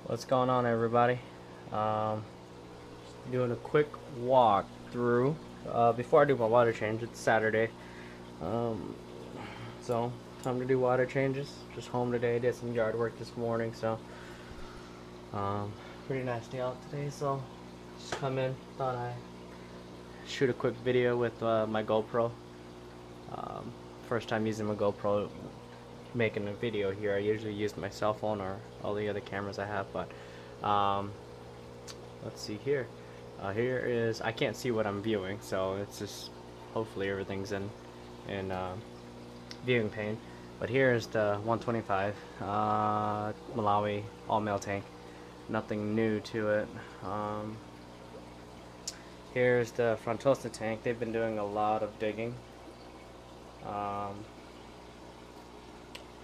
What's going on, everybody? Doing a quick walk through before I do my water change. It's Saturday, so time to do water changes. Just home today, did some yard work this morning, so pretty nice day out today. So just come in, thought I shoot a quick video with my GoPro. First time using my GoPro, making a video here. I usually use my cell phone or all the other cameras I have, but let's see here. Here is, I can't see what I'm viewing, so it's just, hopefully everything's in viewing pane. But here is the 125 Malawi all-male tank. Nothing new to it. Here's the Frontosa tank. They've been doing a lot of digging.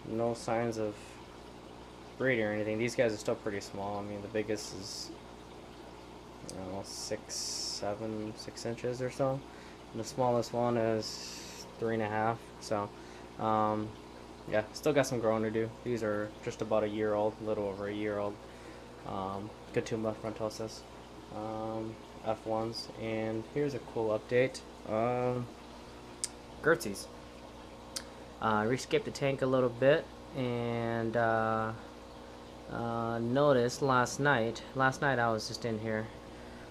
No signs of breeding or anything. These guys are still pretty small. I mean, the biggest is, I don't know, 6 inches or so. And the smallest one is 3.5. So, yeah, still got some growing to do. These are just about a year old, a little over a year old. Good Tumba Frontosas, F1s. And here's a cool update. Gertsies. Rescaped the tank a little bit, and noticed last night I was just in here.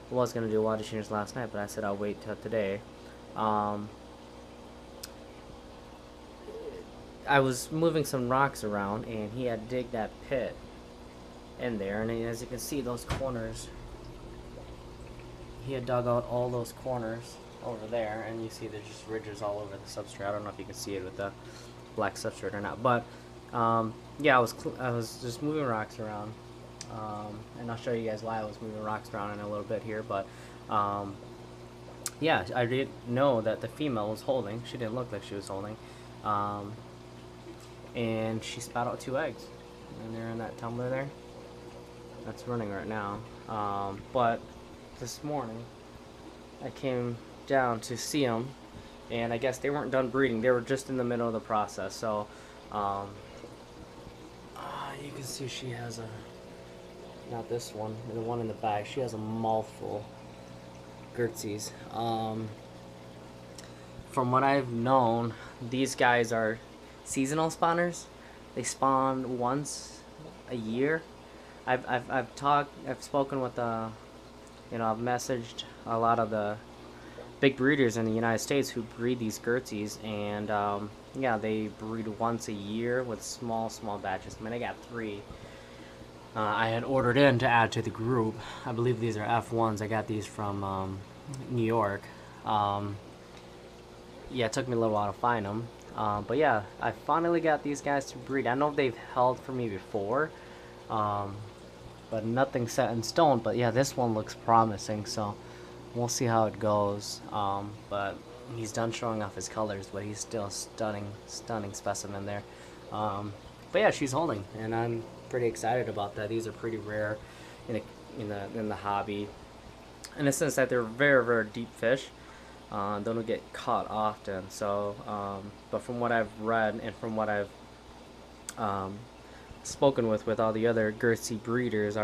I was gonna do water changes last night, but I said I'll wait till today. I was moving some rocks around, and he had digged that pit in there, and as you can see, those corners, he had dug out all those corners over there, and you see there's just ridges all over the substrate. I don't know if you can see it with the black substrate or not, but yeah, I was just moving rocks around, and I'll show you guys why I was moving rocks around in a little bit here. But yeah, I didn't know that the female was holding. She didn't look like she was holding, and she spat out 2 eggs, and they're in that tumbler there. That's running right now. But this morning I came down to see them, and I guess they weren't done breeding. They were just in the middle of the process. So you can see she has a, not this one, the one in the back, she has a mouthful Gertsies. From what I've known, these guys are seasonal spawners. They spawn once a year. I've spoken with I've messaged a lot of the big breeders in the United States who breed these Gertsies, and yeah, they breed once a year with small batches. I mean, I got 3 I had ordered in to add to the group. I believe these are F1s. I got these from New York. Yeah, it took me a little while to find them, but yeah, I finally got these guys to breed. I know they've held for me before, but nothing set in stone. But yeah, this one looks promising, so we'll see how it goes. But he's done showing off his colors, but he's still stunning specimen there. But yeah, she's holding, and I'm pretty excited about that. These are pretty rare in the hobby, in the sense that they're very deep fish. They don't get caught often. So, but from what I've read and from what I've spoken with all the other Gertsie breeders,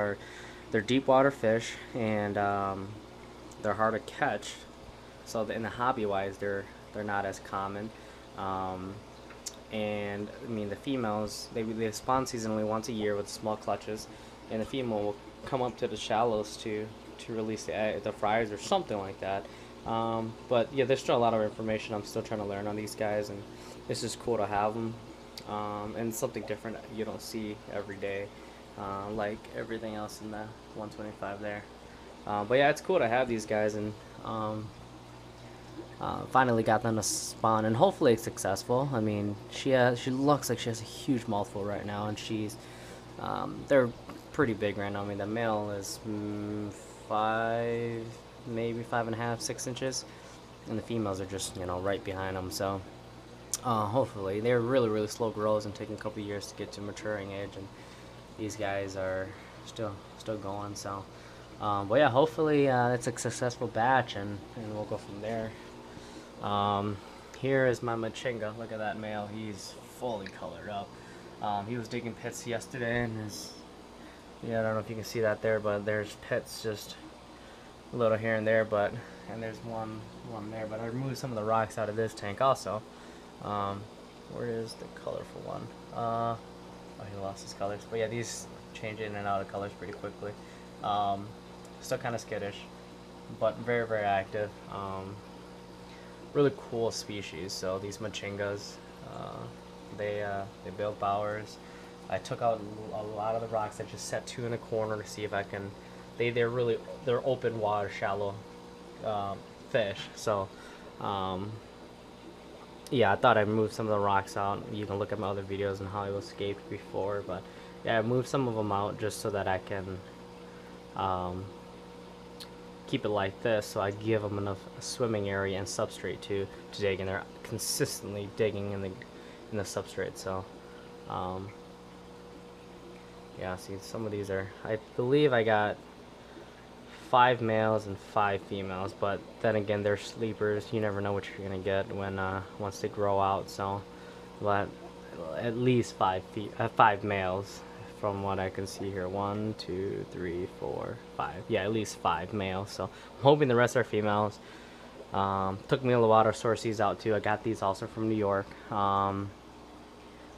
they're deep water fish, and they're hard to catch. So in the hobby wise, they're not as common. And I mean, the females, they spawn seasonally once a year with small clutches, and the female will come up to the shallows to release the fries or something like that. But yeah, there's still a lot of information. I'm still trying to learn on these guys, and it's just cool to have them, and something different you don't see every day, like everything else in the 125 there. But yeah, it's cool to have these guys, and finally got them to spawn, and hopefully it's successful. I mean, she looks like she has a huge mouthful right now, and they're pretty big right now. I mean, the male is 5, maybe 5.5, 6 inches, and the females are just right behind them. So hopefully, they're really slow grows and taking a couple years to get to maturing age, and these guys are still going. So But yeah, hopefully it's a successful batch, and we'll go from there. Um, Here is my Machinga. Look at that male. He's fully colored up. He was digging pits yesterday, and yeah, I don't know if you can see that there, but there's pits just a little here and there, and there's one there. But I removed some of the rocks out of this tank also. Um, where is the colorful one? Oh, he lost his colors. But yeah, these change in and out of colors pretty quickly. Still kind of skittish, but very, very active. Really cool species. So these Machingas, they build bowers. I took out a lot of the rocks. I just set two in a corner to see if I can. They're open water, shallow fish. So yeah, I thought I moved some of the rocks out. You can look at my other videos on how I escaped before, but yeah, I moved some of them out just so that I can keep it like this, so I give them enough swimming area and substrate to dig, and they're consistently digging in the substrate. So yeah, see, some of these are, I believe I got 5 males and 5 females, but then again, they're sleepers. You never know what you're gonna get when once they grow out. So, but at least 5 males from what I can see here. 1, 2, 3, 4, 5. Yeah, at least 5 males. So I'm hoping the rest are females. Took me a little while to source these out too. I got these also from New York.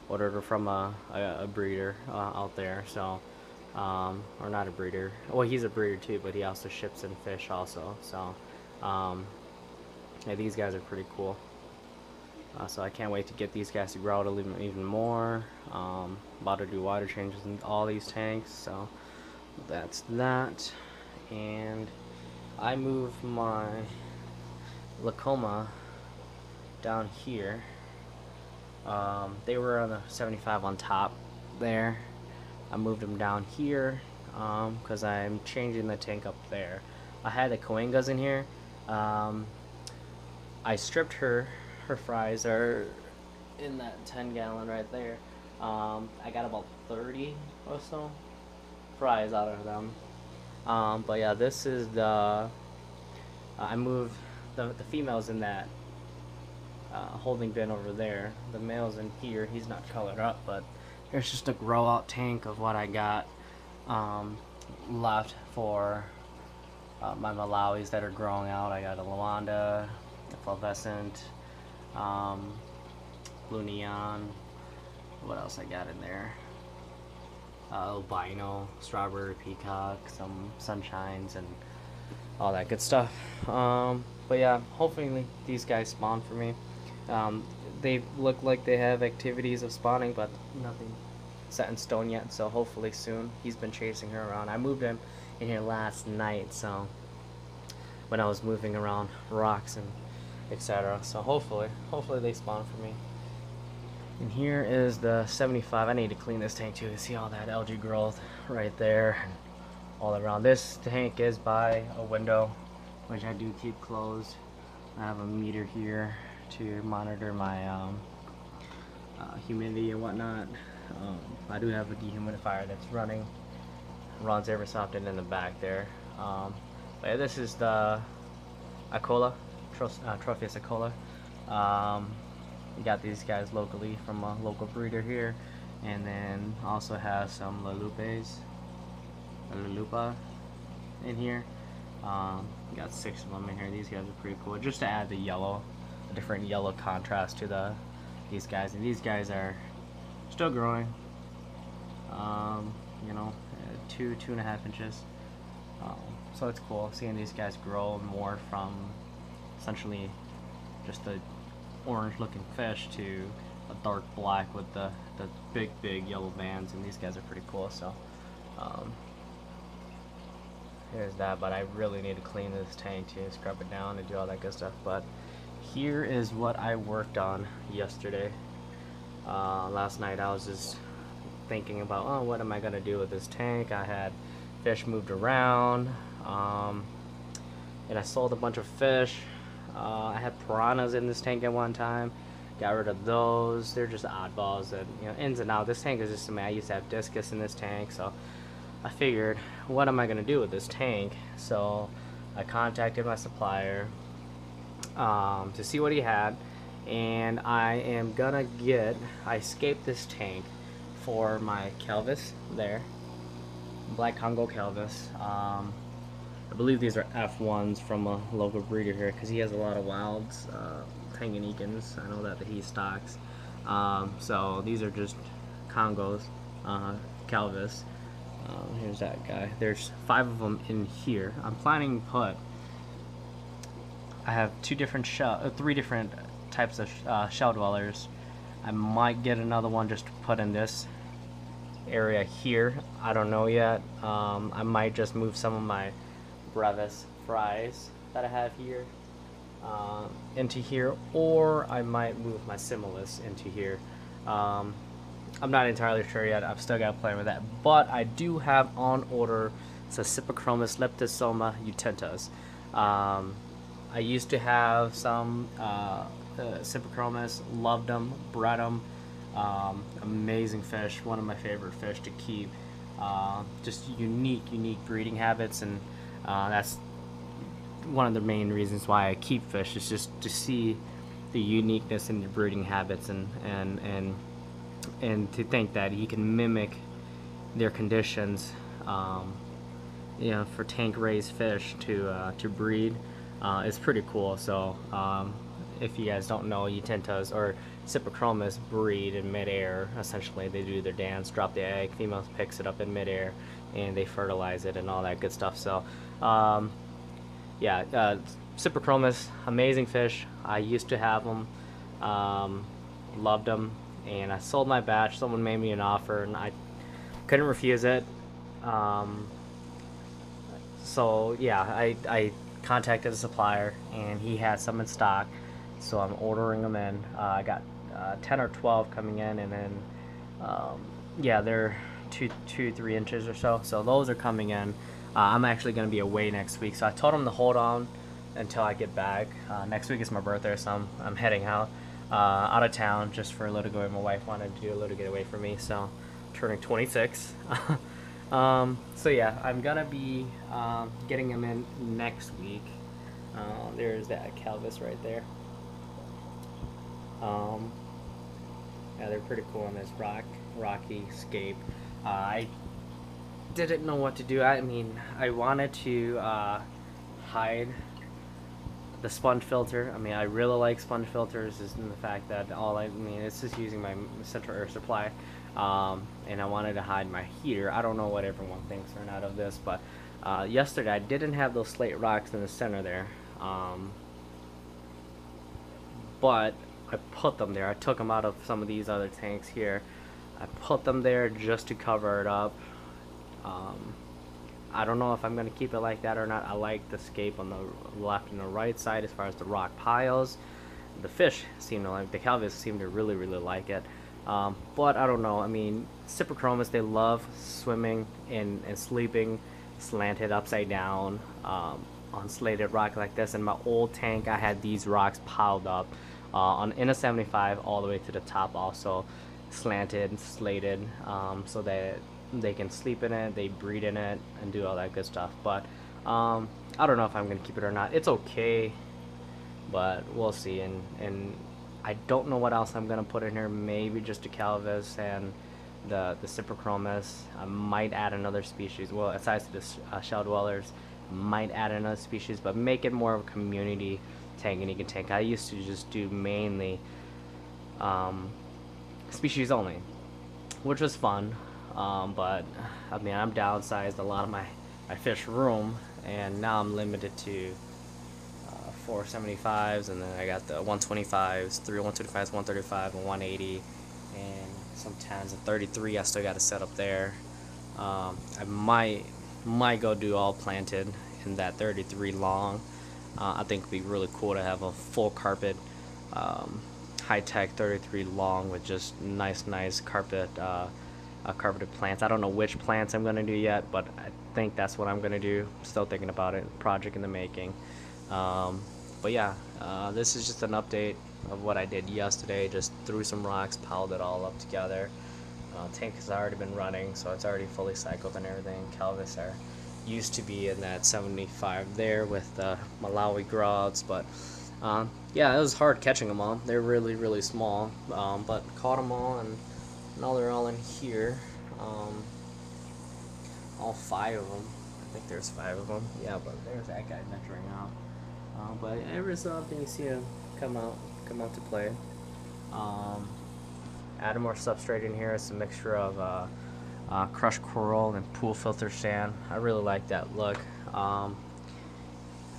Ordered from a breeder out there. So, or not a breeder. Well, he's a breeder too, but he also ships in fish also. So, yeah, these guys are pretty cool. So I can't wait to get these guys to grow out even more. About to do water changes in all these tanks, so that's that. And I moved my Lacoma down here. They were on the 75 on top there. I moved them down here because I'm changing the tank up there. I had the Coengas in here. I stripped her fries are in that 10-gallon right there. I got about 30 or so fries out of them. But yeah, this is the I moved the females in that holding bin over there. The male's in here. He's not colored up, but here's just a grow out tank of what I got left for my Malawis that are growing out. I got a Luanda, a Fulvescent, Blue Neon. What else I got in there? Albino, Strawberry Peacock, some Sunshines, and all that good stuff. But yeah, hopefully these guys spawn for me. They look like they have activities of spawning, but nothing set in stone yet, so hopefully soon. He's been chasing her around. I moved him in here last night, so when I was moving around rocks and etc. So hopefully they spawn for me. And here is the 75. I need to clean this tank too. You see all that algae growth right there and all around. This tank is by a window, which I do keep closed. I have a meter here to monitor my humidity and whatnot. I do have a dehumidifier that's runs every so often in the back there. But yeah, this is the Acola, Tropheus Acola. We got these guys locally from a local breeder here, and then also has some Lalupa in here. We got 6 of them in here. These guys are pretty cool, just to add the yellow, a different yellow contrast to these guys. And these guys are still growing. You know, 2.5 inches. So it's cool seeing these guys grow more from essentially just the orange looking fish to a dark black with the big yellow bands, and these guys are pretty cool. So here's that, but I really need to clean this tank to scrub it down and do all that good stuff. But here is what I worked on yesterday. Last night I was just thinking about, oh, what am I gonna do with this tank? I had fish moved around, and I sold a bunch of fish. I had piranhas in this tank at one time. Got rid of those. They're just oddballs that, you know, ins and out. This tank is just, I mean, I used to have discus in this tank, so I figured, what am I gonna do with this tank? So I contacted my supplier to see what he had, and I am gonna get. I scaped this tank for my Kelvis there, Black Congo Kelvis. I believe these are F1s from a local breeder here because he has a lot of wilds, Tanganyikans. I know that he stocks. So these are just Congos, Calvis. Here's that guy. There's 5 of them in here. I'm planning to put. I have 3 different types of shell dwellers. I might get another one just to put in this area here. I don't know yet. I might just move some of my Brevis fries that I have here into here, or I might move my Similis into here. I'm not entirely sure yet. I've still got to play with that, but I do have on order Sissipochromis leptosoma utentas. I used to have some Sissipochromis, loved them, bred them. Amazing fish, one of my favorite fish to keep. Just unique breeding habits, and that's one of the main reasons why I keep fish, is just to see the uniqueness in the breeding habits, and to think that he can mimic their conditions, you know, for tank raised fish to breed. It's pretty cool. So if you guys don't know, utentas or Sissipochromis breed in midair. Essentially, they do their dance, drop the egg, female picks it up in midair, and they fertilize it and all that good stuff. So yeah, Sissipochromis, amazing fish. I used to have them, loved them, and I sold my batch. Someone made me an offer, and I couldn't refuse it. So yeah, I contacted a supplier, and he had some in stock, so I'm ordering them in. I got 10 or 12 coming in, and then yeah, they're 3 inches or so. So those are coming in. I'm actually going to be away next week, so I told him to hold on until I get back. Next week is my birthday, so I'm heading out of town just for a little getaway. My wife wanted to do a little getaway for me, so I'm turning 26. So yeah, I'm gonna be getting them in next week. There's that Calvis right there. Yeah, they're pretty cool on this rocky scape. I didn't know what to do. I mean, I wanted to hide the sponge filter. I mean, I really like sponge filters, is in the fact that it's just using my central air supply, and I wanted to hide my heater. I don't know what everyone thinks or not of this, but yesterday I didn't have those slate rocks in the center there, but I put them there. I took them out of some of these other tanks here. I put them there just to cover it up. I don't know if I'm going to keep it like that or not. I like the scape on the left and the right side as far as the rock piles. The fish seem to like, the Calvis seem to really like it. But I don't know. I mean, Sissipochromis, they love swimming and sleeping slanted upside down on slated rock like this. In my old tank, I had these rocks piled up in a 75 all the way to the top, also slanted, slated, so that they can sleep in it, they breed in it, and do all that good stuff. But I don't know if I'm gonna keep it or not. It's okay, but we'll see. And I don't know what else I'm gonna put in here. Maybe just a Calvis and the Sissipochromis. I might add another species. Well, aside to the shell dwellers, might add another species, but make it more of a community Tanganyika tank. I used to just do mainly species only, which was fun. But I mean, I'm downsized a lot of my fish room, and now I'm limited to 475s, and then I got the 125s, 125s, 135, and 180, and some 10s and 33. I still got to set up there. I might go do all planted in that 33 long. I think it'd be really cool to have a full carpet, high-tech 33 long with just nice carpet. Carpeted plants. I don't know which plants I'm gonna do yet, but I think that's what I'm gonna do. Still thinking about it. Project in the making. But yeah, this is just an update of what I did yesterday. Just threw some rocks, piled it all up together. Tank has already been running, so it's already fully cycled and everything. Calvis are used to be in that 75 there with the Malawi grods, but yeah, it was hard catching them all. They're really, really small, but caught them all, and now they're all in here. All 5 of them. I think there's 5 of them. Yeah, but there's that guy venturing out. But every so often you see him come out to play. Added more substrate in here. It's a mixture of crushed coral and pool filter sand. I really like that look. And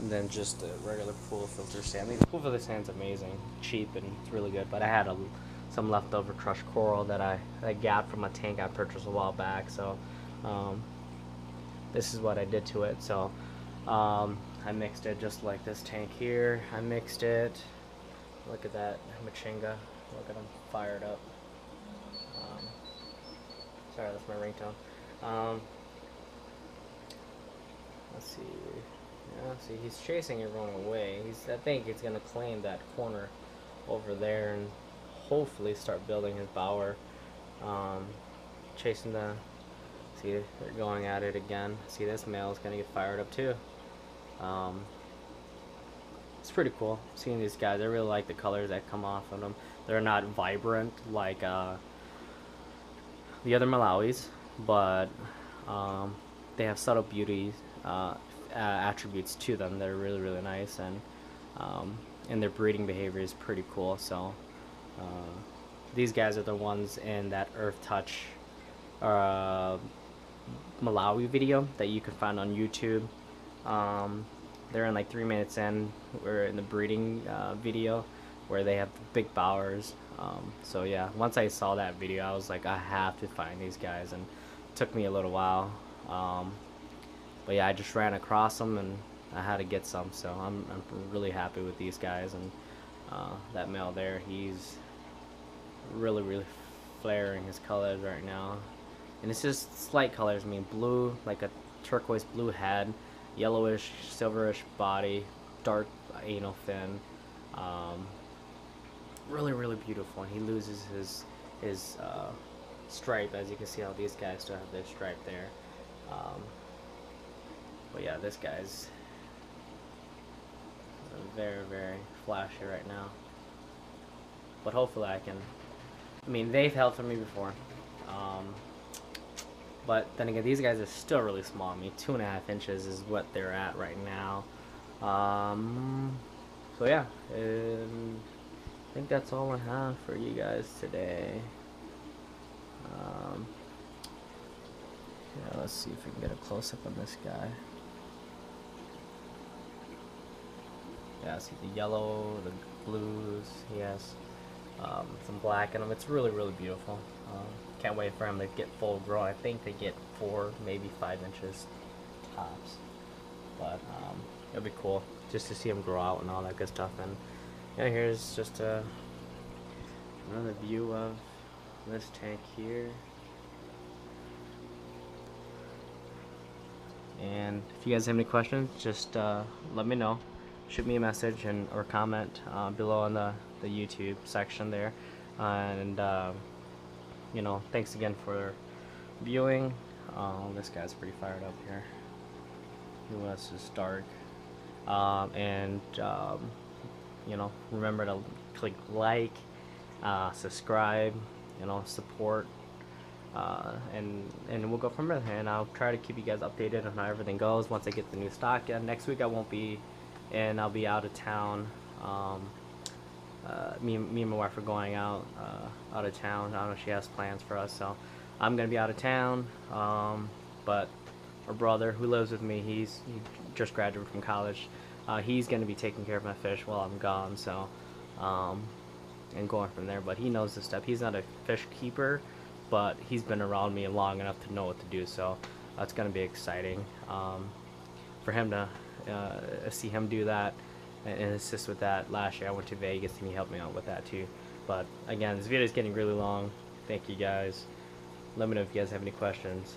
then just the regular pool filter sand. The pool filter sand's amazing, cheap, and it's really good. But I had some leftover crushed coral that I got from a tank I purchased a while back. So this is what I did to it. So I mixed it just like this tank here. I mixed it. Look at that machinga. Look at him fired up. Sorry, that's my ringtone. Let's see. Yeah, see, he's chasing everyone away. I think he's gonna claim that corner over there and hopefully start building his bower. Chasing the. See, they're going at it again. See, this male is gonna get fired up too. It's pretty cool seeing these guys. I really like the colors that come off of them. They're not vibrant like the other Malawis, but they have subtle beauty attributes to them that are really, really nice, and their breeding behavior is pretty cool. So these guys are the ones in that Earth Touch Malawi video that you can find on YouTube. They're in like 3 minutes in. We're in the breeding video where they have big bowers. So yeah, once I saw that video, I was like, I have to find these guys, and it took me a little while. But yeah, I just ran across them and I had to get some. So I'm really happy with these guys, and that male there, he's really, really flaring his colors right now. And it's just slight colors. I mean, blue, like a turquoise blue head, yellowish, silverish body, dark anal fin. Really, really beautiful. And he loses his stripe, as you can see how these guys still have their stripe there. But yeah, this guy's very, very flashy right now. But hopefully I mean, they've held for me before. But then again, these guys are still really small. I mean, 2.5 inches is what they're at right now. So yeah, I think that's all I have for you guys today. Yeah, let's see if we can get a close-up on this guy. Yeah, see the yellow, the blues. He has some black in them. It's really, really beautiful. Can't wait for him to get full grown. I think they get 4, maybe 5 inches tops. But it'll be cool just to see him grow out and all that good stuff. And yeah, here's just another view of this tank here. And if you guys have any questions, just let me know. Shoot me a message or comment below on the YouTube section there. And you know, thanks again for viewing. This guy's pretty fired up here. Who else is dark? You know, remember to click like, subscribe, you know, support, and we'll go from there. And I'll try to keep you guys updated on how everything goes once I get the new stock. And next week I won't be in. I'll be out of town. Me and my wife are going out of town. I don't know if she has plans for us, so I'm gonna be out of town. But our brother, who lives with me, he just graduated from college. He's gonna be taking care of my fish while I'm gone. So and going from there. But he knows this stuff. He's not a fish keeper, but he's been around me long enough to know what to do. So it's gonna be exciting for him to see him do that and assist with that. Last year I went to Vegas and he helped me out with that too. But again, this video is getting really long. Thank you guys. Let me know if you guys have any questions.